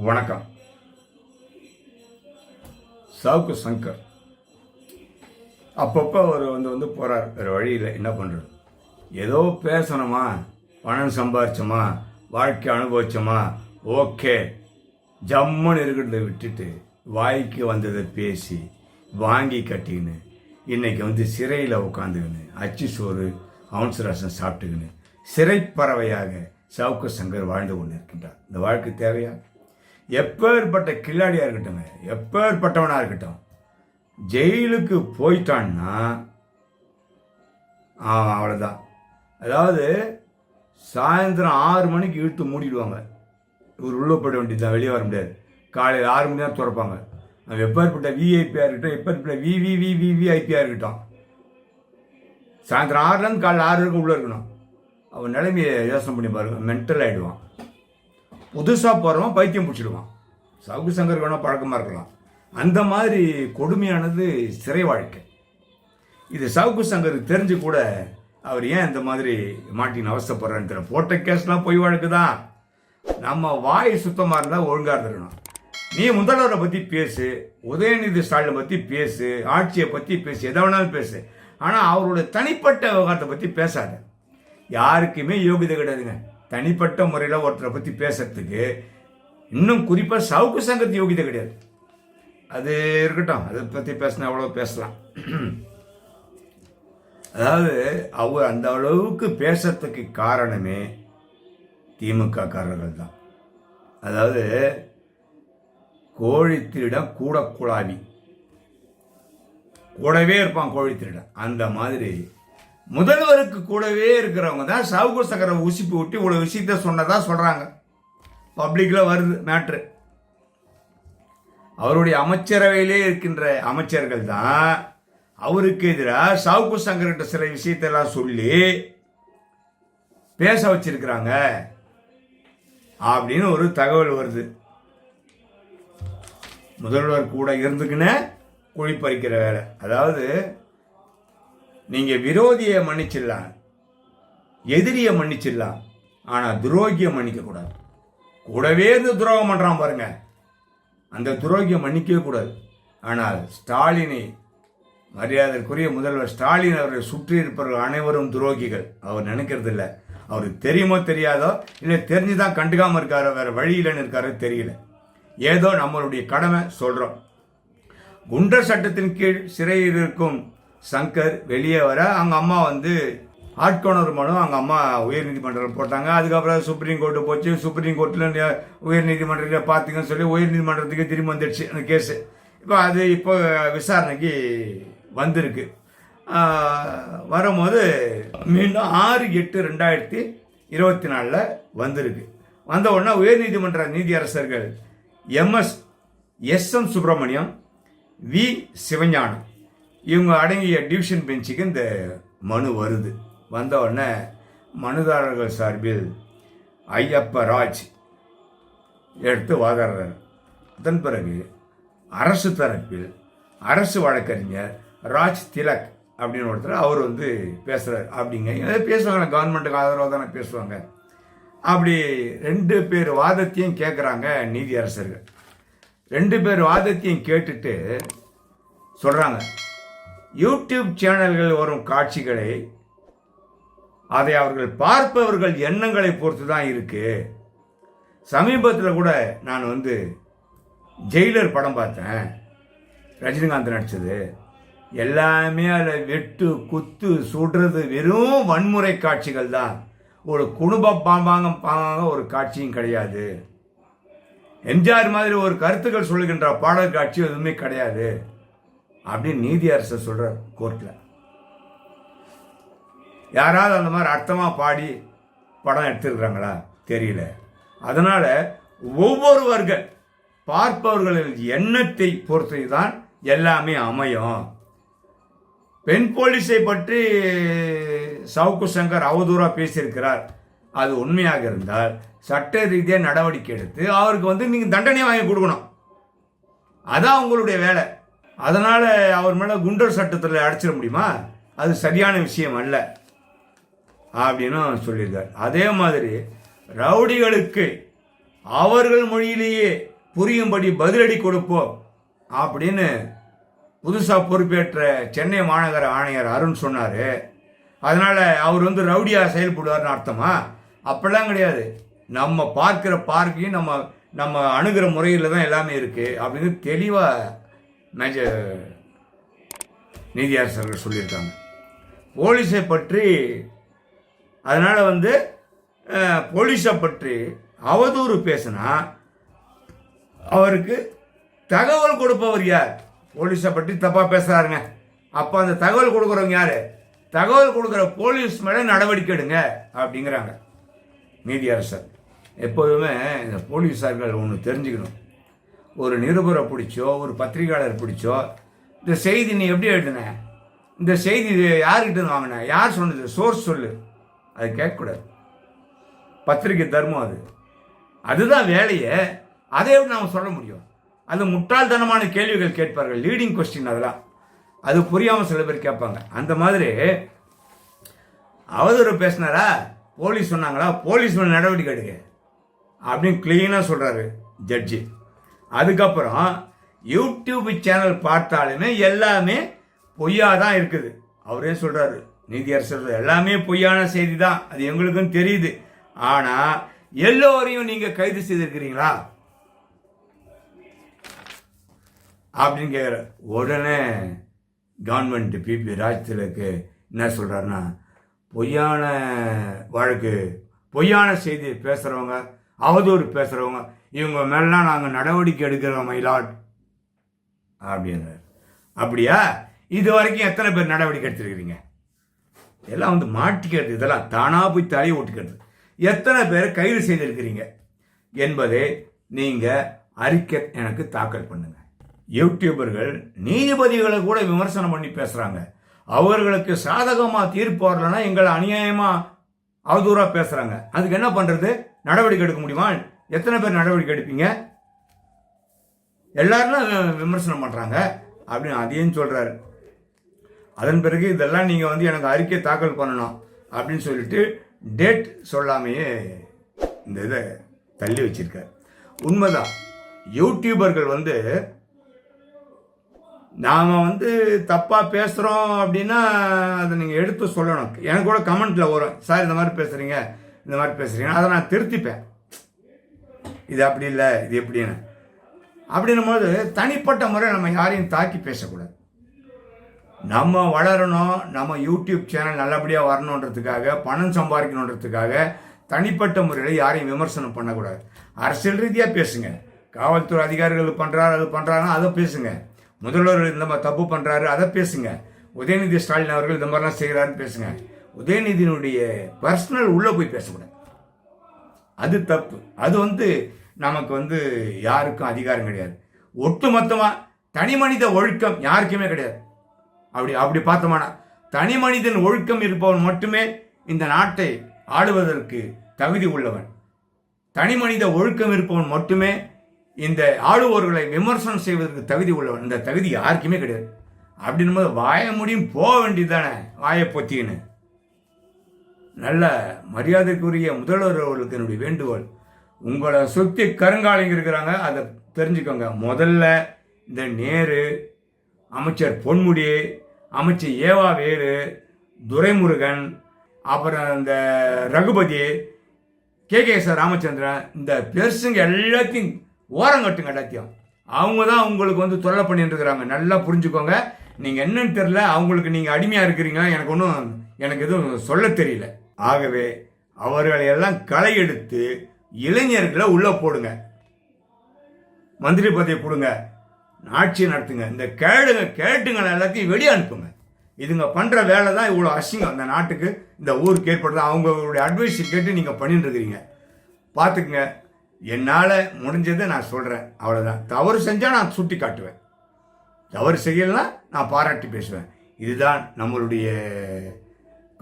வணக்கம். சவுக்கு சங்கர் அப்பப்போ அவர் வந்து போகிறார். வேறு வழியில் என்ன பண்ணுறது? ஏதோ பேசணுமா, பணம் சம்பாரிச்சோமா, வாழ்க்கை அனுபவிச்சோமா, ஓகே ஜம்முன்னு இருக்கிறத விட்டுட்டு வாய்க்கு வந்ததை பேசி வாங்கி கட்டிக்கின்னு இன்றைக்கி சிறையில் உட்காந்துக்கின்னு அச்சு சோறு அவுன்ஸ் ரசம் சாப்பிட்டுக்கின்னு சிறைப்பறவையாக சவுக்கு சங்கர் வாழ்ந்து கொண்டு இருக்கின்றார். இந்த வாழ்க்கை தேவையா? எப்பேற்பட்ட கில்லாடியாக இருக்கட்டுங்க, எப்பேற்பட்டவனாக இருக்கட்டும், ஜெயிலுக்கு போயிட்டான்னா அவ்வளோதான். அதாவது சாயந்தரம் 6 மணிக்கு இழுத்து மூடிடுவாங்க. இவர் உள்ளே போயிட வேண்டியது தான், வெளியே வர முடியாது. காலையில் 6 மணி தான் திறப்பாங்க. அவன் எப்பேற்பட்ட விஐபியாக இருக்கட்டும், எப்பேற்பட்ட விவிவிவிவிஐபியாக இருக்கட்டும், சாயந்தரம் 6லேருந்து காலையில் 6 வரைக்கும் உள்ளே இருக்கணும். அவன் நிலைமையை யோசனை பண்ணி பாருங்க, மென்டல் ஆகிடுவான். புதுசாக போகிறவன் பைத்தியம் பிடிச்சிடுவான். சவுக்கு சங்கர் வேணால் பழக்கமாக இருக்கலாம். அந்த மாதிரி கொடுமையானது சிறை வாழ்க்கை. இது சவுக்கு சங்கருக்கு தெரிஞ்சு கூட அவர் ஏன் இந்த மாதிரி மாட்டின்னு அவசப்படுறான்னு தெரியல. போட்ட கேஸ்லாம் பொய் வழக்கு தான். நம்ம வாய் சுத்தமாக இருந்தால் ஒழுங்காக இருந்துக்கணும். நீ முதல்வரை பற்றி பேசு, உதயநிதி ஸ்டாலினை பற்றி பேசு, ஆட்சியை பற்றி பேசு, எதை வேணாலும் பேசு. ஆனால் அவருடைய தனிப்பட்ட விவகாரத்தை பற்றி பேசாத. யாருக்குமே யோகிதை கிடையாதுங்க தனிப்பட்ட முறையில் ஒருத்தரை பற்றி பேசுறதுக்கு. இன்னும் குறிப்பாக சவுக்கு சங்கத்து யோகிதை கிடையாது. அது இருக்கட்டும், அதை பற்றி பேசினா அவ்வளோ பேசலாம். அதாவது அவர் அந்த அளவுக்கு பேசுறதுக்கு காரணமே திமுக காரர்கள் தான். அதாவது கோழி திருடன் கூட குழாவி கூடவே இருப்பான். கோழி திருடன் அந்த மாதிரி முதல்வருக்கு கூடவே இருக்கிறவங்க தான் சவுக்கு சங்கரை உசிப்பு விட்டு இவ்வளோ விஷயத்த சொன்னதா சொல்கிறாங்க. பப்ளிக்கில் வருது மேட்ரு. அவருடைய அமைச்சரவையிலே இருக்கின்ற அமைச்சர்கள் தான் அவருக்கு எதிராக சவுக்கு சங்கர்கிட்ட சில விஷயத்தெல்லாம் சொல்லி பேச வச்சிருக்கிறாங்க அப்படின்னு ஒரு தகவல் வருது. முதல்வர் கூட இருந்துக்குன்னு குழிப்பறிக்கிற வேலை. அதாவது நீங்கள் விரோதியை மன்னிச்சிடலாம், எதிரியை மன்னிச்சிடலாம், ஆனால் துரோகியை மன்னிக்கக்கூடாது. கூடவே இருந்து துரோகம் பண்ணுறான் பாருங்க, அந்த துரோகியை மன்னிக்கவே கூடாது. ஆனால் ஸ்டாலினை, மரியாதைக்குரிய முதல்வர் ஸ்டாலின் அவரை சுற்றி இருப்பவர்கள் அனைவரும் துரோகிகள். அவர் நினைக்கிறது இல்லை. அவருக்கு தெரியுமோ தெரியாதோ, இல்லை தெரிஞ்சுதான் கண்டுக்காமல் இருக்காரோ, வேற வழியிலன்னு இருக்காரோ தெரியல. ஏதோ நம்மளுடைய கடமை சொல்கிறோம். குண்டர் சட்டத்தின் கீழ் சிறையில் இருக்கும் சங்கர் வெளியே வர அவங்க அம்மா ஆட்கொணர் மனு அவங்க அம்மா உயர்நீதிமன்றத்தில் போட்டாங்க. அதுக்கப்புறம் சுப்ரீம் கோர்ட்டு போச்சு. சுப்ரீம் கோர்ட்டில் உயர்நீதிமன்றத்தில் பார்த்துங்கன்னு சொல்லி உயர்நீதிமன்றத்துக்கு திரும்பி வந்துடுச்சு அந்த கேஸு. இப்போ விசாரணைக்கு வந்திருக்கு. வரும்போது மீண்டும் 6/8/2024 வந்திருக்கு. வந்த உடனே உயர்நீதிமன்ற நீதியரசர்கள் S M Subramaniam, V Sivagnanam இவங்க அடங்கிய டிவிஷன் பெஞ்சுக்கு இந்த மனு வருது. வந்த உடனே மனுதாரர்கள் சார்பில் ஐயப்ப ராஜ் எடுத்து வாதாடுறார். அதன் பிறகு அரசு தரப்பில் அரசு வழக்கறிஞர் ராஜ் திலக் அப்படின்னு ஒருத்தர் அவர் பேசுகிறார். அப்படிங்க பேசுவாங்க, கவர்மெண்ட்டுக்கு ஆதரவாக தானே பேசுவாங்க. அப்படி 2 பேர் வாதத்தையும் கேட்குறாங்க நீதியரசர்கள். 2 பேர் வாதத்தையும் கேட்டுட்டு சொல்கிறாங்க, யூடியூப் சேனல்கள் வரும் காட்சிகளை அதை அவர்கள் பார்ப்பவர்கள் எண்ணங்களை பொறுத்து தான் இருக்கு. சமீபத்தில் கூட நான் ஜெயிலர் படம் பார்த்தேன், ரஜினிகாந்த் நடித்தது. எல்லாமே அதில் வெட்டு குத்து சுடுறது வெறும் வன்முறை காட்சிகள் தான். ஒரு குடும்ப பாம்பாங்க ஒரு காட்சியும் கிடையாது. எம்ஜிஆர் மாதிரி ஒரு கருத்துக்கள் சொல்லுகின்ற பாடல் காட்சி எதுவுமே கிடையாது அப்படின்னு நீதியரசர் சொல்றார் கோர்ட்டில். யாராவது அந்த மாதிரி அர்த்தமாக பாடி படம் எடுத்துருக்குறாங்களா தெரியல. அதனால ஒவ்வொருவர்கள் பார்ப்பவர்களின் எண்ணத்தை பொறுத்து தான் எல்லாமே அமையும். பெண் போலீஸை பற்றி சவுக்கு சங்கர் அவதூறாக பேசியிருக்கிறார். அது உண்மையாக இருந்தால் சட்ட ரீதியாக நடவடிக்கை எடுத்து அவருக்கு நீங்கள் தண்டனை வாங்கி கொடுக்கணும். அதான் உங்களுடைய வேலை. அதனால் அவர் மேலே குண்டர் சட்டத்தில் அடைச்சிட முடியுமா? அது சரியான விஷயம் அல்ல அப்படின்னு சொல்லியிருக்கார். அதே மாதிரி ரவுடிகளுக்கு அவர்கள் மொழியிலேயே புரியும்படி பதிலடி கொடுப்போம் அப்படின்னு புதுசாக பொறுப்பேற்ற சென்னை மாநகர ஆணையர் அருண் சொன்னார். அதனால் அவர் வந்து ரவுடியாக செயல்படுவார்னு அர்த்தமா? அப்படிலாம் கிடையாது. நம்ம பார்க்குற பார்க்கையும் நம்ம அணுகிற முறையில் தான் எல்லாமே இருக்குது அப்படின்னு தெளிவாக மேஜர் நீதியரசர்கள் சொல்லியிருக்காங்க. போலீஸை பற்றி அதனால் வந்து போலீஸை பற்றி அவதூறு பேசினா அவருக்கு தகவல் கொடுப்பவர் யார்? போலீஸை பற்றி தப்பாக பேசுகிறாருங்க, அப்போ அந்த தகவல் கொடுக்குறவங்க யார்? தகவல் கொடுக்குற போலீஸ் மேலே நடவடிக்கை எடுங்க அப்படிங்கிறாங்க நீதியரசர். எப்போதுமே இந்த போலீஸார்கள் ஒன்று தெரிஞ்சுக்கணும். ஒரு நிருபரை பிடிச்சோ ஒரு பத்திரிகையாளர் பிடிச்சோ இந்த செய்தி நீ எப்படி எழுதுன, இந்த செய்தி யார்கிட்ட வாங்கின, யார் சொன்னது, சோர்ஸ் சொல்லு, அது கேட்கக்கூடாது. பத்திரிகை தர்மம் அதுதான் வேலையை. அதை எப்படி நாம் சொல்ல முடியும்? அது முட்டாள்தனமான கேள்விகள் கேட்பார்கள், லீடிங் கொஸ்டின். அதெல்லாம் அது புரியாமல் சில பேர் கேட்பாங்க. அந்த மாதிரி அவதூறு பேசினாரா, போலீஸ் சொன்னாங்களா, போலீஸ் மேலே நடவடிக்கை எடுக்க அப்படின்னு கிளீனாக சொல்கிறாரு ஜட்ஜி. அதுக்கப்புறம் யூடியூப் சேனல் பார்த்தாலுமே எல்லாமே பொய்யா தான் இருக்குது. அவரே சொல்கிறாரு நீதியரசர், எல்லாமே பொய்யான செய்தி தான், அது எங்களுக்கும் தெரியுது. ஆனால் எல்லோரையும் நீங்கள் கைது செய்திருக்கிறீங்களா அப்படின்னு கேட்குற உடனே கவர்மெண்ட் பிபி ராஜ்திலக்கு என்ன சொல்கிறாருன்னா, பொய்யான வழக்கு, பொய்யான செய்தி பேசுகிறவங்க, அவதூறு பேசுகிறவங்க, இவங்க மேலாம் நாங்கள் நடவடிக்கை எடுக்கிறோம் மயிலாட் அப்படின்றார். அப்படியா? இது வரைக்கும் எத்தனை பேர் நடவடிக்கை எடுத்துருக்கிறீங்க? எல்லாம் வந்து மாட்டிக்கிறது, இதெல்லாம் தானாக போய் தலையை ஓட்டிக்கிறது. எத்தனை பேர் கைது செய்திருக்கிறீங்க என்பதை நீங்கள் அறிக்கை எனக்கு தாக்கல் பண்ணுங்க. யூடியூபர்கள் நீதிபதிகளை கூட விமர்சனம் பண்ணி பேசுகிறாங்க. அவர்களுக்கு சாதகமாக தீர்ப்பு வரலன்னா எங்களை அநியாயமாக அவதூறாக பேசுகிறாங்க. அதுக்கு என்ன பண்ணுறது? நடவடிக்கை எடுக்க முடியுமா? எத்தனை பேர் நடவடிக்கை எடுப்பீங்க? எல்லாரும் விமர்சனம் பண்ணுறாங்க அப்படின்னு அதையும் சொல்கிறாரு. அதன் பிறகு இதெல்லாம் நீங்கள் வந்து எனக்கு அறிக்கை தாக்கல் பண்ணணும் அப்படின்னு சொல்லிட்டு டேட் சொல்லாமையே இந்த இதை தள்ளி வச்சிருக்கார். உண்மைதான், யூடியூபர்கள் வந்து நாம் வந்து தப்பாக பேசுகிறோம் அப்படின்னா அதை நீங்கள் எடுத்து சொல்லணும். எனக்கு கூட கமெண்ட்டில் வரும், சார் இந்த மாதிரி பேசுகிறீங்க, இந்த மாதிரி பேசுகிறீங்க, அதை நான் திருத்திப்பேன். இது அப்படி இல்லை, இது எப்படின்னு. அப்படின்னும் போது தனிப்பட்ட முறை நம்ம யாரையும் தாக்கி பேசக்கூடாது. நம்ம வளரணும், நம்ம யூடியூப் சேனல் நல்லபடியாக வரணுன்றதுக்காக, பணம் சம்பாதிக்கணுன்றதுக்காக தனிப்பட்ட முறையில் யாரையும் விமர்சனம் பண்ணக்கூடாது. அரசியல் ரீதியாக பேசுங்க. காவல்துறை அதிகாரிகள் பண்ணுறாரு, அது பண்ணுறாங்கன்னா அதை பேசுங்க. முதல்வர் இந்த மாதிரி தப்பு பண்ணுறாரு, அதை பேசுங்க. உதயநிதி ஸ்டாலின் அவர்கள் இந்த மாதிரிலாம் செய்கிறாருன்னு பேசுங்க. உதயநிதியினுடைய பர்சனல் உள்ளே போய் பேசக்கூடாது, அது தப்பு. அது வந்து நமக்கு வந்து யாருக்கும் அதிகாரம் கிடையாது. ஒட்டுமொத்தமாக தனி மனித ஒழுக்கம் யாருக்குமே கிடையாது. அப்படி பார்த்தோம்னா தனி மனிதன் ஒழுக்கம் இருப்பவன் மட்டுமே இந்த நாட்டை ஆளுவதற்கு தகுதி உள்ளவன். தனி மனித ஒழுக்கம் இருப்பவன் மட்டுமே இந்த ஆளுவோர்களை விமர்சனம் செய்வதற்கு தகுதி உள்ளவன். இந்த தகுதி யாருக்குமே கிடையாது. அப்படின்னும் போது வாய முடியும் போக வேண்டியதானே, வாயை பொத்தின்னு. நல்ல மரியாதைக்குரிய முதல்வர் அவர்களுக்கு என்னுடைய வேண்டுகோள், உங்களை சுற்றி கருங்காலிங்க இருக்கிறாங்க, அதை தெரிஞ்சுக்கோங்க. முதல்ல இந்த நேரு, அமைச்சர் பொன்முடி, அமைச்சர் ஏவா வேலு, துரைமுருகன், அப்புறம் இந்த ரகுபதி, கே.கே.எஸ். ராமச்சந்திரன், இந்த பெருசுங்க எல்லாத்தையும் ஓரங்கட்டுங்க. எல்லாத்தையும் அவங்க தான் உங்களுக்கு வந்து தொல்லை பண்ணிட்டு இருக்கிறாங்க. நல்லா புரிஞ்சுக்கோங்க. நீங்கள் என்னன்னு தெரியல, அவங்களுக்கு நீங்கள் அடிமையாக இருக்கிறீங்களா, எனக்கு எதுவும் சொல்ல தெரியல. ஆகவே அவர்களை எல்லாம் களை எடுத்து இளைஞர்களை உள்ளே போடுங்க, மந்திரி பதவி கொடுங்க, ஆட்சி நடத்துங்க. இந்த கேட்டுங்களை எல்லாத்தையும் வெளியே அனுப்புங்க. இதுங்க பண்ணுற வேலை தான் இவ்வளோ அசிங்கம் இந்த நாட்டுக்கு, இந்த ஊருக்கு ஏற்படுது. அவங்களுடைய அட்வைஸ் கேட்டு நீங்கள் பண்ணிட்டு இருக்கிறீங்க. பார்த்துக்குங்க. என்னால் முடிஞ்சதை நான் சொல்கிறேன், அவ்வளோதான். தவறு செஞ்சால் நான் சுட்டி காட்டுவேன், தவறு செய்யலைன்னா நான் பாராட்டி பேசுவேன். இதுதான் நம்மளுடைய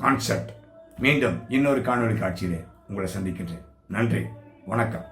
கான்செப்ட். மீண்டும் இன்னொரு காணொளி காட்சியிலே உங்களை சந்திக்கின்றேன். நன்றி, வணக்கம்.